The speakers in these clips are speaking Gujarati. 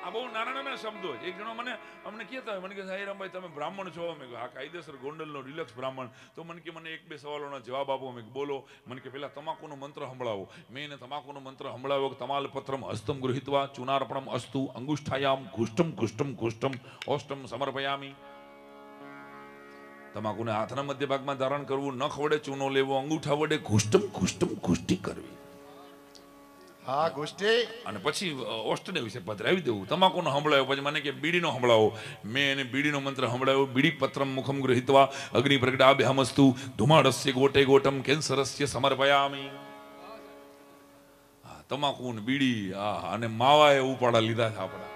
આ બહુ નાના નાના શબ્દો. એક જણો અમને કહેતા મને કે સાઈરામભાઈ તમે બ્રાહ્મણ છો. અમે આ કાયદેસર ગોંડલનો રિલેક્સ મને એક બે સવાલોના જવાબ આપો. અમે બોલો. મને કે પેલા તમાકુનો મંત્ર સંભળાવો. મેં એને તમાકુનો મંત્ર સંભળાવ્યો. તમાલ પત્રમ હસ્તમ ગૃહીત્વા ચુનાર્પણમ અસ્તુ અંગુષ્ઠાયામ ઘુષ્ટમ ઘુષ્ટમ ઘુષ્ટમ ઓષ્ટમ સમર્પયામી. તમાકુને હાથના મધ્ય ભાગમાં ધારણ કરવું, નખ વડે ચૂનો લેવો, અંગૂઠા વડે ઘુષ્ટમ ઘુષ્ટમ ઘુષ્ટી કરવી. હા ગોષ્ઠી. અને પછી ઓષ્ટને વિશે પધરાવી દેવું. તમાકુનો સંભળાયો. પછી મને કે બીડીનો સંભળાવો. મેં એને બીડીનો મંત્ર સંભળાવ્યો. બીડી પત્રમ મુખમ ગૃહીત્વા અગ્નિ પ્રગટાભ્યામસ્તુ ધુમાડસ્ય ગોટે ગોટમ કેન્સરસ્ય સમર્પયામી. તમાકુ ને બીડી અને માવાએ ઉપાડા લીધા છે આપણા.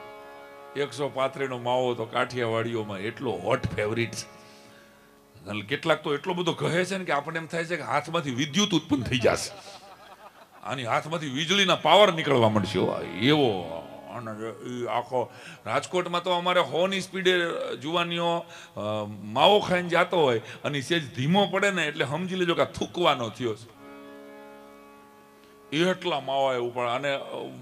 135 નો માવો તો કાઠિયાવાડીઓમાં એટલો હોટ ફેવરિટ છે. કેટલાક તો એટલો બધો કહે છે ને કે આપણને એમ થાય છે કે હાથમાંથી વિદ્યુત ઉત્પન્ન થઈ જશે, આની હાથમાંથી વીજળીના પાવર નીકળવા મળશે એવો. આખો રાજકોટમાં તો અમારે 100 ની સ્પીડે જુવાનીઓ માવો ખાઈને જતો હોય અને સેજ ધીમો પડે ને એટલે સમજી લેજો કે થૂકવાનો થયો છે. એટલા માવા એ ઉપાડ. અને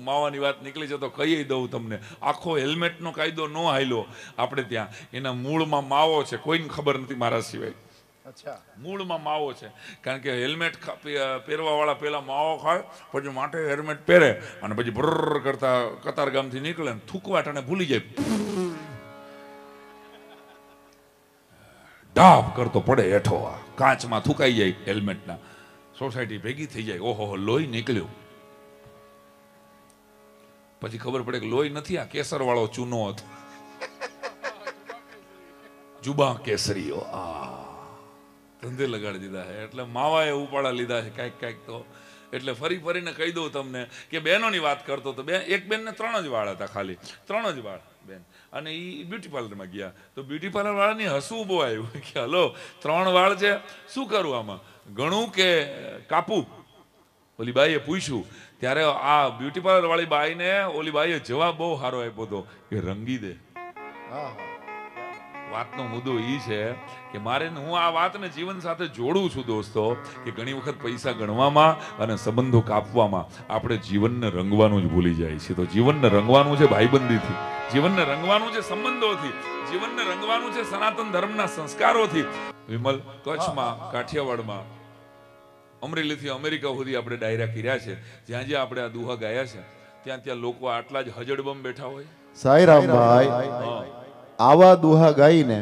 માવાની વાત નીકળી છે તો કહી દઉં તમને, આખો હેલ્મેટનો કાયદો ન હાલ્યો આપણે ત્યાં. એના મૂળમાં માવો છે, કોઈને ખબર નથી મારા સિવાય. મૂળમાં માવો છે. કારણ કે હેલ્મેટ પહેરવા વાળા પેલા માવો ખાય, પછી માટે હેલ્મેટ પહેરે અને પછી ભર્ર કરતા કતારગામથી નીકળે ને થૂકવાટ અને ભૂલી જાય. ડાબ કરતો પડે હેઠો, કાચમાં થૂકાઈ જાય હેલ્મેટના. સોસાયટી ભેગી થઈ જાય. ઓહો લોહી નીકળ્યું. પછી ખબર પડે કે લોહી નથી, આ કેસર વાળો ચૂનો હતો. જુબા કેસરીઓ ધંધે લગાડી દીધા છે. એટલે માવાએ ઉપાડા લીધા છે કાંઈક કાંઈક તો. એટલે ફરી ફરીને કહી દઉં તમને કે બહેનોની વાત કરતો તો એક બેનને 3 જ વાળ હતા, ખાલી 3 જ વાળ બેન. અને એ બ્યુટી પાર્લરમાં ગયા તો બ્યુટી પાર્લર વાળાની હસવું બહુ આવ્યું કે હલો 3 વાળ છે, શું કરું આમાં, ઘણું કે કાપું? ઓલી બાઈએ પૂછ્યું ત્યારે આ બ્યુટી પાર્લર વાળી બાઈને ઓલી બાઈએ જવાબ બહુ સારો આપ્યો હતો કે રંગી દે. વાતનો મુદ્દો એ છે કે હું આ વાતને જીવન સાથે જોડું છું દોસ્તો, કે ઘણી વખત પૈસા ગણવામાં અને સંબંધો કાપવામાં આપણે જીવનને રંગવાનું જ ભૂલી જાય છે. તો જીવનને રંગવાનું છે ભાઈબંધીથી, જીવનને રંગવાનું છે સંબંધોથી, જીવનને રંગવાનું છે સનાતન ધર્મના સંસ્કારોથી. વિમલ, કચ્છમાં, કાઠિયાવાડમાં, અમરેલીથી અમેરિકા સુધી આપણે ડાયરા કર્યા છે. જ્યાં જ્યાં આપણે આ દુહા ગાયા છે ત્યાં ત્યાં લોકો આટલા જ હજડબમ બેઠા હોય. સાઈરામભાઈ, આવા દુહા ગાઈને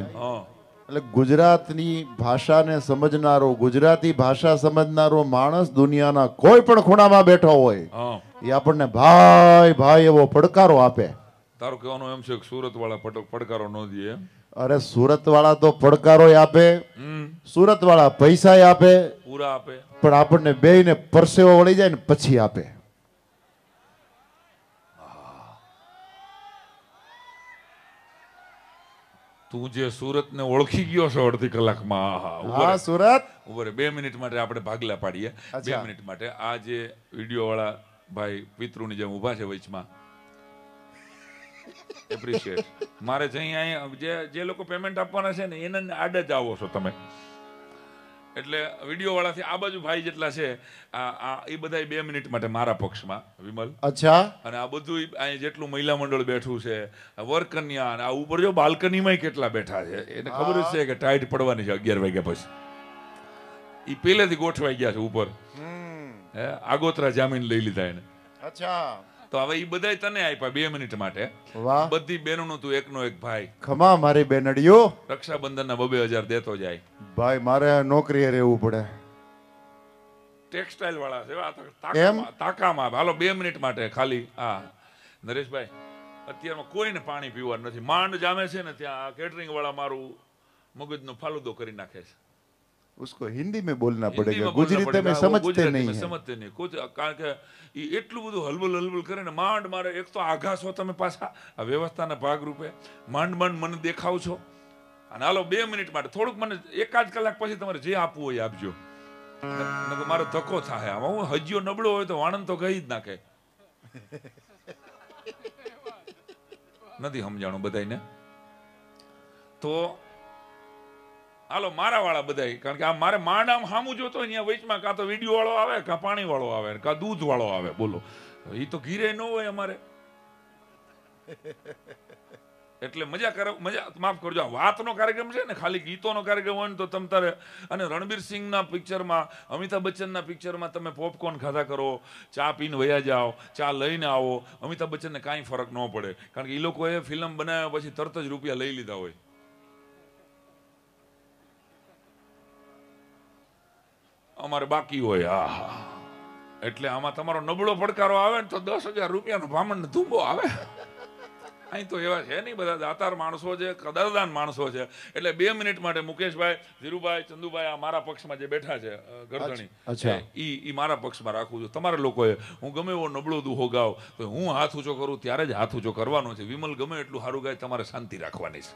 એટલે ગુજરાતની ભાષાને સમજનારો, ગુજરાતી ભાષા સમજનારો માણસ દુનિયાના કોઈ પણ ખૂણામાં બેઠો હોય એ આપણને ભાઈ ભાઈ એવો પડકારો આપે. તારું કહેવાનું એમ છે કે સુરત વાળા પડકારો ન દે? અરે સુરત વાળા તો પડકારો આપે, સુરત વાળા પૈસા આપે, પૂરા આપે, પણ આપણને બેયને પરસેવો વળી જાય ને પછી આપે. તું જે સુરત ને ઓળખી ગયો છો અડધી કલાકમાં. હા સુરત. ઉભરે 2 મિનિટ માટે આપણે ભાગલા પાડીએ. 2 મિનિટ માટે આ જે વિડીયો વાળા ભાઈ પિતૃની જેમ ઉભા છે વચમાં, એપ્રિશિએટ. મારે જે લોકો પેમેન્ટ આપવાના છે ને એને આડ જ આવો છો તમે. એટલે વિડીયો વાળાથી આ બાજુ ભાઈ જેટલા છે એ બધા 2 મિનિટ માટે મારા પક્ષમાં. વિમલ, અચ્છા. અને આ બધું અહીં જેટલું મહિલા મંડળ બેઠું છે, વરકન્યા, અને આ ઉપર જો બાલ્કનીમાં કેટલા બેઠા છે, એને ખબર જ છે કે ટાઈટ પડવાની છે 11 વાગ્યા પછી. એ પહેલેથી ગોઠવાઈ ગયા છે ઉપર. આગોતરા જામીન લઈ લીધા એને. અચ્છા. તો હવે એ બધાય તને આપ્યા 2 મિનિટ માટે. બધી બહેનોનું તું એકનો એક ભાઈ. ખમા મારી બેનડીઓ. રક્ષાબંધનના 2,000 દેતો જાય. ભાઈ મારે નોકરીએ રહેવું પડે. ટેક્સટાઇલ વાળા છે તાકામાં. હાલો 2 મિનિટ માટે ખાલી. નરેશભાઈ, અત્યારમાં કોઈને પાણી પીવાનું નથી. માંડ જામે છે ને ત્યાં કેટરિંગ વાળા મારું મગજનો ફાલુદો કરી નાખે છે. उसको हिंदी में बोलना पड़ेगा, गुजराती में समझते नहीं है. समझते नहीं कुछ, કારણ કે એટલું બધું હલબલ કરે ને માંડ મારે. એક તો આઘા છો તમે પાછા આ વ્યવસ્થાના ભાગરૂપે, માંડ મને દેખાવ છો. અને હાલો 2 મિનિટ માટે થોડુંક મને 1 કલાક પછી તમારે જે આપવું હોય આપજો. મારો ધક્કો થાય આમાં. હું હજ્યો નબળો હોય તો વાણંદ તો કહી જ નાખે. નથી સમજાણું બધાને. તો હાલો મારા વાળા બધા, કારણ કે આ મારે માંડ આમ સામું જોતો હોય ત્યાં વચમાં કાં તો વિડીયો વાળો આવે, કાં પાણી વાળો આવે, કાં દૂધ વાળો આવે. બોલો, એ તો ઘીરે ન હોય અમારે. એટલે મજા માફ કરજો, આ વાતનો કાર્યક્રમ છે ને, ખાલી ગીતોનો કાર્યક્રમ હોય ને તો તમ તારે. અને રણબીર સિંહના પિક્ચરમાં, અમિતાભ બચ્ચનના પિક્ચરમાં તમે પોપકોર્ન ખાધા કરો, ચા પીને વયા જાઓ, ચા લઈને આવો, અમિતાભ બચ્ચનને કાંઈ ફરક ન પડે, કારણ કે એ લોકોએ ફિલ્મ બનાવ્યા પછી તરત જ રૂપિયા લઈ લીધા હોય. અમારે બાકી હોય. હા, એટલે આમાં તમારો નબળો પડકારો આવે ને તો 10,000 રૂપિયાનો ભામણ ધૂંબો આવે. અહીં તો એવા છે નહીં, બધા દાતાર માણસો છે, કદરદાન માણસો છે. એટલે 2 મિનિટ માટે મુકેશભાઈ, ધીરુભાઈ, ચંદુભાઈ, આ મારા પક્ષમાં જે બેઠા છે ગરદણી, ઈ મારા પક્ષમાં રાખું છું. તમારા લોકોએ હું ગમે એવો નબળો દુહો ગાવ તો હું હાથ ઊંચો કરું ત્યારે જ હાથ ઊંચો કરવાનો છે. વિમલ ગમે એટલું સારું ગાય, તમારે શાંતિ રાખવાની છે.